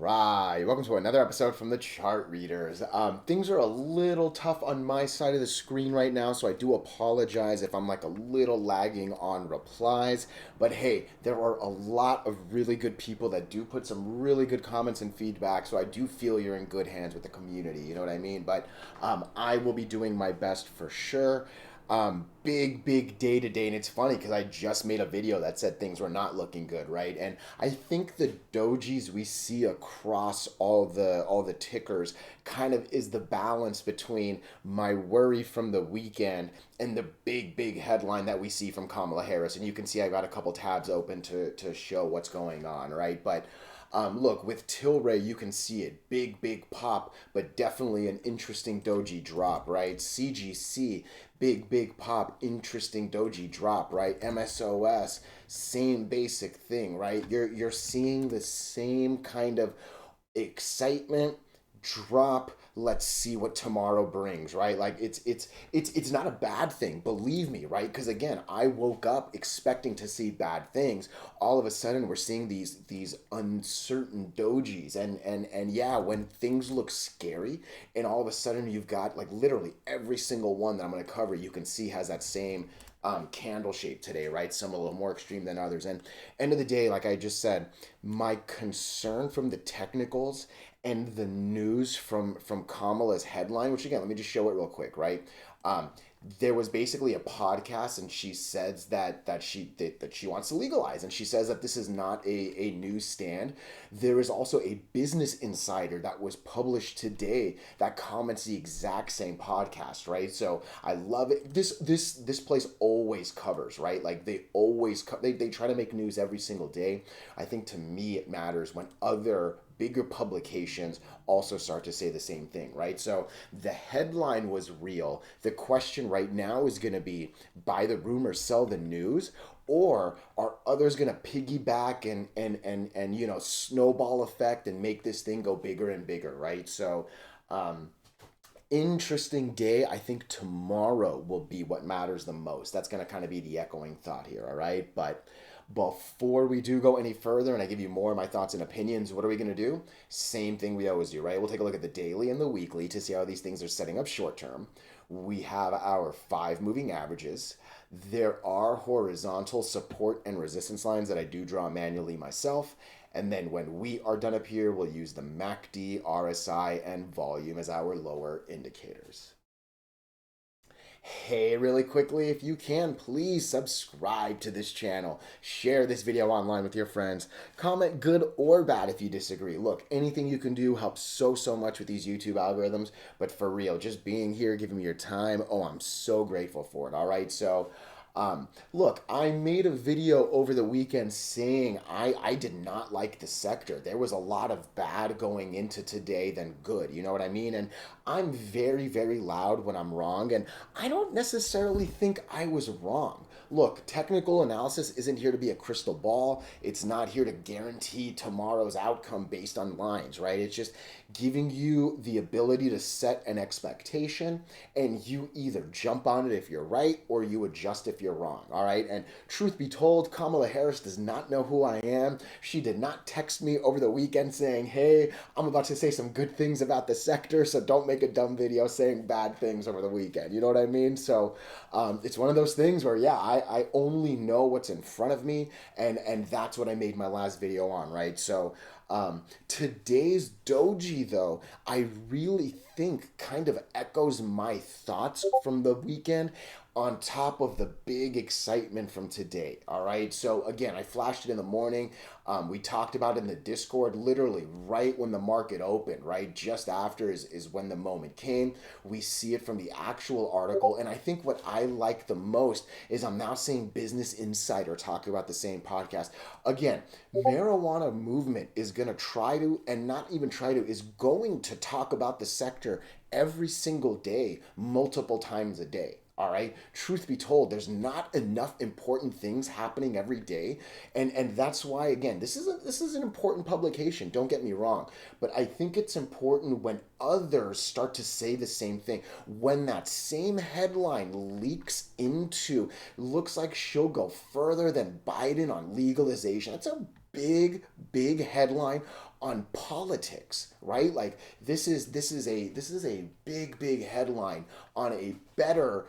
TLRY. Welcome to another episode from the Chart Readers. Things are a little tough on my side of the screen right now, so I do apologize if I'm like a little lagging on replies. But hey, there are a lot of really good people that do put some really good comments and feedback, so I do feel you're in good hands with the community, you know what I mean? But I will be doing my best for sure. Big day today, and it's funny because I just made a video that said things were not looking good, right? And I think the dojis we see across all the tickers kind of is the balance between my worry from the weekend and the big headline that we see from Kamala Harris. And you can see I got a couple tabs open to show what's going on, right? But look, with Tilray, you can see it. Big pop, but definitely an interesting doji drop, right? CGC, big pop, interesting doji drop, right? MSOS, same basic thing, right? You're seeing the same kind of excitement drop. Let's see what tomorrow brings, right? Like it's not a bad thing, believe me, right? Because again, I woke up expecting to see bad things. All of a sudden we're seeing these uncertain dojis, and yeah, when things look scary and all of a sudden you've got like literally every single one that I'm going to cover, you can see has that same candle shape today, right? Some a little more extreme than others. And end of the day, like I just said, my concern from the technicals and the news from Kamala's headline, which again, let me just show it real quick, right? Um, there was basically a podcast, and she says that she wants to legalize, and she says that this is not a news stand. There is also a Business Insider that was published today that comments the exact same podcast, right? So I love it. This place always covers, right? Like they always they try to make news every single day. I think to me it matters when other bigger publications also start to say the same thing, right? So the headline was real. The question right now is going to be buy the rumor, sell the news, or are others going to piggyback and snowball effect and make this thing go bigger and bigger, right? So interesting day. I think tomorrow will be what matters the most. That's going to kind of be the echoing thought here, all right? But before we do go any further and I give you more of my thoughts and opinions, what are we going to do? Same thing we always do, right? We'll take a look at the daily and the weekly to see how these things are setting up short term. We have our 5 moving averages. There are horizontal support and resistance lines that I do draw manually myself. And then when we are done up here, we'll use the MACD, RSI, and volume as our lower indicators. Hey, really quickly, if you can, please subscribe to this channel. Share this video online with your friends. Comment good or bad if you disagree. Look, anything you can do helps so much with these YouTube algorithms. But for real, just being here, giving me your time, oh, I'm so grateful for it. All right, so look, I made a video over the weekend saying I did not like the sector. There was a lot of bad going into today than good. You know what I mean? And I'm very loud when I'm wrong. And I don't necessarily think I was wrong. Look, technical analysis isn't here to be a crystal ball. It's not here to guarantee tomorrow's outcome based on lines, right? It's just giving you the ability to set an expectation and you either jump on it if you're right or you adjust if you're wrong, all right? And truth be told, Kamala Harris does not know who I am. She did not text me over the weekend saying, hey, I'm about to say some good things about the sector, so don't make a dumb video saying bad things over the weekend. You know what I mean? So it's one of those things where, yeah, I only know what's in front of me, and that's what I made my last video on, right? So today's doji, though, I really think kind of echoes my thoughts from the weekend on top of the big excitement from today. All right. So again, I flashed it in the morning. We talked about it in the Discord literally right when the market opened, right? Just after is when the moment came. We see it from the actual article. And I think what I like the most is I'm now seeing Business Insider talk about the same podcast. Again, marijuana movement is going to try to, and not even try to, is going to talk about the sector every single day, multiple times a day. All right. Truth be told, there's not enough important things happening every day, and that's why again this is an important publication. Don't get me wrong, but I think it's important when others start to say the same thing. When that same headline leaks into, looks like she'll go further than Biden on legalization. That's a big headline on politics, right? Like this is a big headline on a better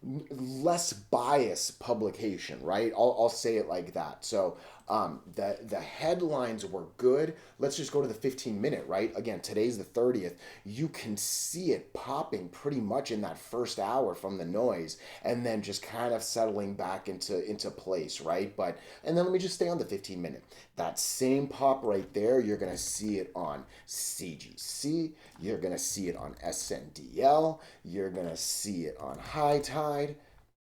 less bias publication, right? I'll say it like that. So the headlines were good. Let's just go to the 15-minute, right? Again, today's the 30th. You can see it popping pretty much in that first hour from the noise, and then just kind of settling back into place, right? But and then let me just stay on the 15-minute. That same pop right there, you're gonna see it on CGC. You're gonna see it on SNDL. You're gonna see it on High Tide.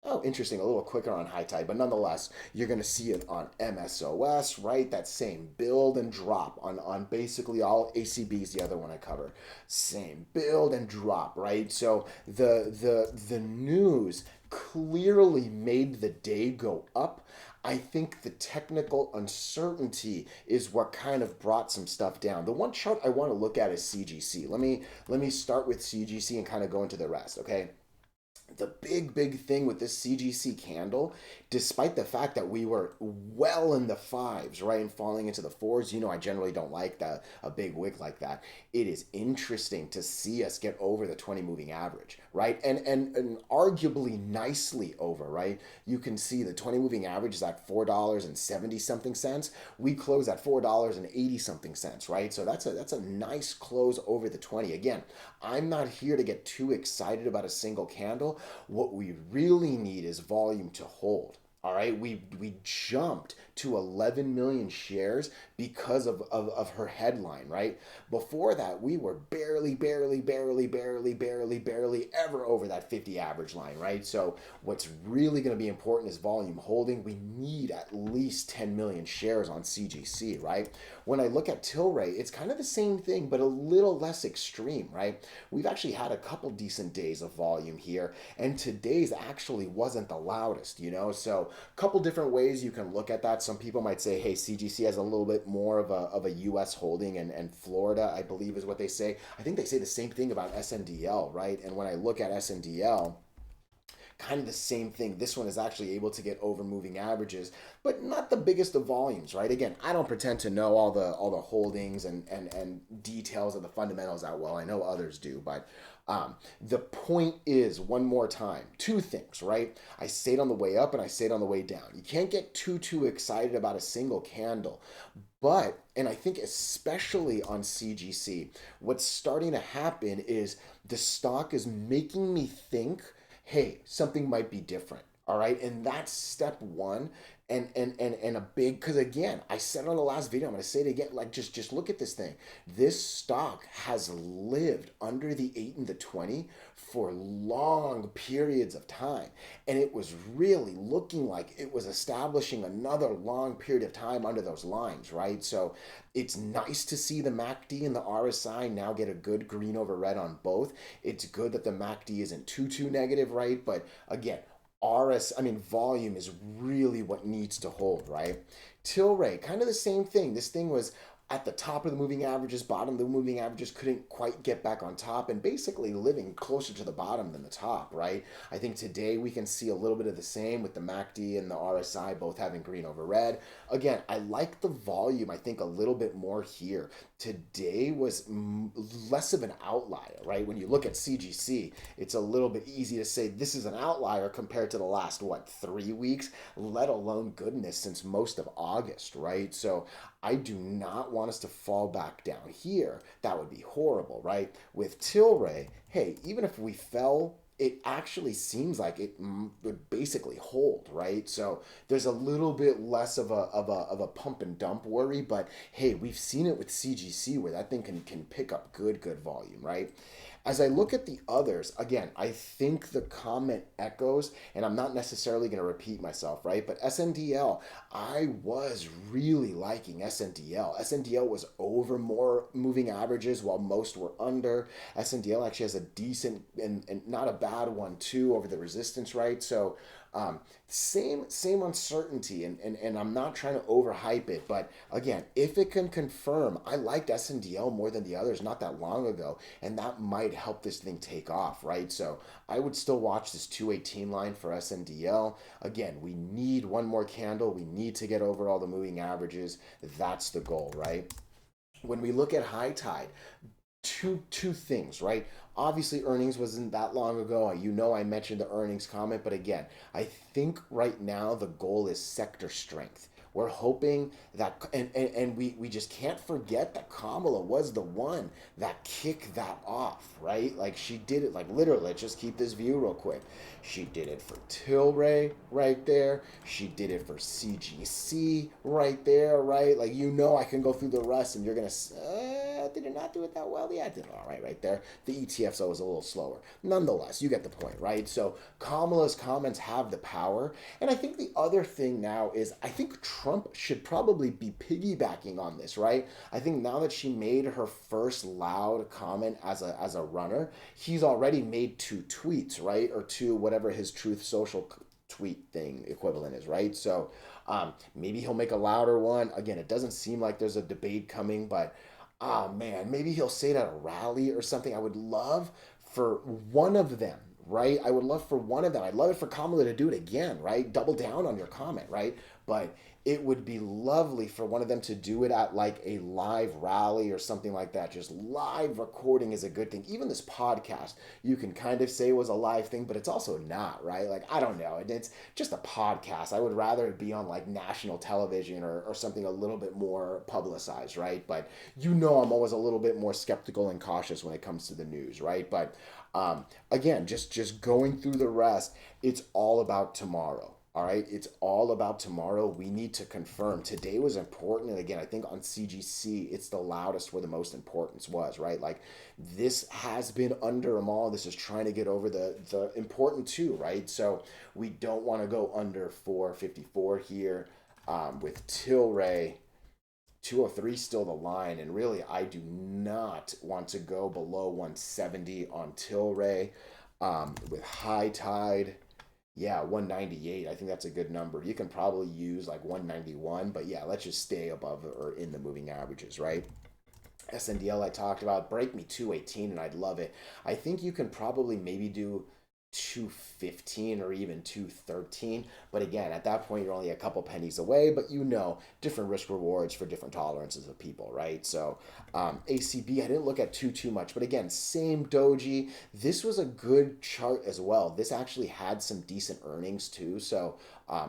Oh, interesting. A little quicker on high tide, but nonetheless, you're going to see it on MSOS, right? That same build and drop on basically all ACBs, the other one I cover. Same build and drop, right? So the news clearly made the day go up. I think the technical uncertainty is what kind of brought some stuff down. The one chart I want to look at is CGC. Let me start with CGC and kind of go into the rest, okay? The big thing with this CGC candle, despite the fact that we were well in the fives, right, and falling into the fours, I generally don't like a big wick like that. It is interesting to see us get over the 20 moving average, right, and arguably nicely over, right. You can see the 20 moving average is at $4.70 something cents. We close at $4.80 something cents, right. So that's a nice close over the 20. Again, I'm not here to get too excited about a single candle. What we really need is volume to hold. All right, we jumped to 11 million shares because of her headline, right? Before that, we were barely ever over that 50 average line, right? So what's really going to be important is volume holding. We need at least 10 million shares on CGC, right? When I look at Tilray, it's kind of the same thing, but a little less extreme, right? We've actually had a couple decent days of volume here, and today's actually wasn't the loudest, So a couple different ways you can look at that. Some people might say, hey, CGC has a little bit more of a US holding, and Florida, I believe, is what they say. I think they say the same thing about SNDL, right? And when I look at SNDL, kind of the same thing. This one is actually able to get over moving averages, but not the biggest of volumes, right? Again, I don't pretend to know all the holdings and details of the fundamentals that well. I know others do, but the point is, one more time, two things, right? I say it on the way up and I say it on the way down. You can't get too excited about a single candle. But, and I think especially on CGC, what's starting to happen is the stock is making me think, hey, something might be different. All right. And that's step one. And a big, because again, I said it on the last video, I'm going to say it again, like just look at this thing. This stock has lived under the 8 and the 20 for long periods of time, and it was really looking like it was establishing another long period of time under those lines, right? So it's nice to see the MACD and the RSI now get a good green over red on both. It's good that the MACD isn't too negative, right? But again, volume is really what needs to hold, right? Tilray, kind of the same thing. This thing was at the top of the moving averages, bottom of the moving averages, couldn't quite get back on top, and basically living closer to the bottom than the top, right? I think today we can see a little bit of the same with the MACD and the RSI both having green over red. Again, I like the volume, I think, a little bit more here. Today was less of an outlier, right? When you look at CGC, it's a little bit easy to say this is an outlier compared to the last, 3 weeks, let alone, goodness, since most of August, right? So I do not want us to fall back down here. That would be horrible, right? With Tilray, hey, even if we fell, it actually seems like it would basically hold, right? So there's a little bit less of a pump and dump worry, but hey, we've seen it with CGC where that thing can pick up good volume, right? As I look at the others, again, I think the comment echoes, and I'm not necessarily going to repeat myself, right? But SNDL, I was really liking SNDL. SNDL was over more moving averages while most were under. SNDL actually has a decent and not a bad one too over the resistance, right? So same uncertainty, and I'm not trying to overhype it, but again, if it can confirm, I liked SNDL more than the others not that long ago, and that might help this thing take off, right? So I would still watch this 218 line for SNDL. Again, we need one more candle. We need to get over all the moving averages. That's the goal, right? When we look at high tide, two things, right? Obviously, earnings wasn't that long ago. You know, I mentioned the earnings comment, but again, I think right now the goal is sector strength. We're hoping that, and we just can't forget that Kamala was the one that kicked that off, right? Like she did it, like literally, let's just keep this view real quick. She did it for Tilray right there. She did it for CGC right there, right? Like, you know, I can go through the rest and you're going to, did it not do it that well? Yeah, it did all right there. The ETFs was a little slower. Nonetheless, you get the point, right? So Kamala's comments have the power. And I think the other thing now is I think Trump should probably be piggybacking on this, right? I think now that she made her first loud comment as a runner, he's already made two tweets, right? Or two, whatever his Truth Social tweet thing equivalent is, right? So maybe he'll make a louder one. Again, it doesn't seem like there's a debate coming, but oh man, maybe he'll say it at a rally or something. I would love for one of them, right? I would love for one of them. I'd love it for Kamala to do it again, right? Double down on your comment, right? But it would be lovely for one of them to do it at like a live rally or something like that. Just live recording is a good thing. Even this podcast, you can kind of say was a live thing, but it's also not, right? Like, I don't know. It's just a podcast. I would rather it be on like national television or something a little bit more publicized, right? But you know, I'm always a little bit more skeptical and cautious when it comes to the news, right? But again, just going through the rest, it's all about tomorrow. All right, it's all about tomorrow. We need to confirm. Today was important. And again, I think on CGC, it's the loudest where the most importance was, right? Like this has been under them all. This is trying to get over the important too, right? So we don't want to go under 454 here with Tilray. 203 still the line, and really I do not want to go below 170 on Tilray with high tide. Yeah, 198. I think that's a good number. You can probably use like 191, but yeah, let's just stay above or in the moving averages, right? SNDL I talked about, break me 218 and I'd love it. I think you can probably maybe do 215 or even 213. But again, at that point, you're only a couple pennies away, but you know, different risk rewards for different tolerances of people, right? So ACB, I didn't look at too much, but again, same doji. This was a good chart as well. This actually had some decent earnings too. So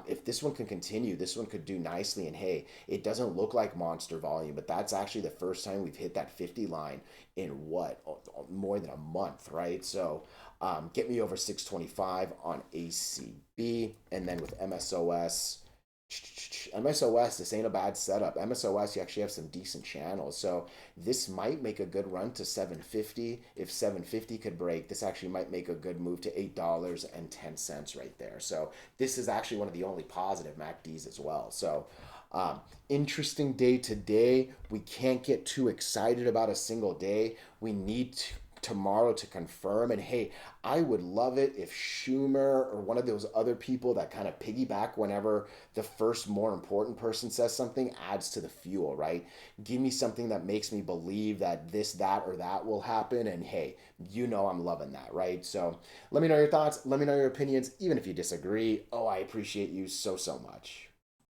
if this one can continue, this one could do nicely. And hey, it doesn't look like monster volume, but that's actually the first time we've hit that 50 line in what, more than a month, right? So get me over 625 on ACB, and then with MSOS. MSOS, this ain't a bad setup. MSOS, you actually have some decent channels. So this might make a good run to 750. If 750 could break, this actually might make a good move to $8.10 right there. So this is actually one of the only positive MACDs as well. So interesting day today. We can't get too excited about a single day. We need tomorrow to confirm. And hey, I would love it if Schumer or one of those other people that kind of piggyback whenever the first more important person says something adds to the fuel, right? Give me something that makes me believe that this, that, or that will happen. And hey, you know I'm loving that, right? So let me know your thoughts. Let me know your opinions, even if you disagree. Oh, I appreciate you so much.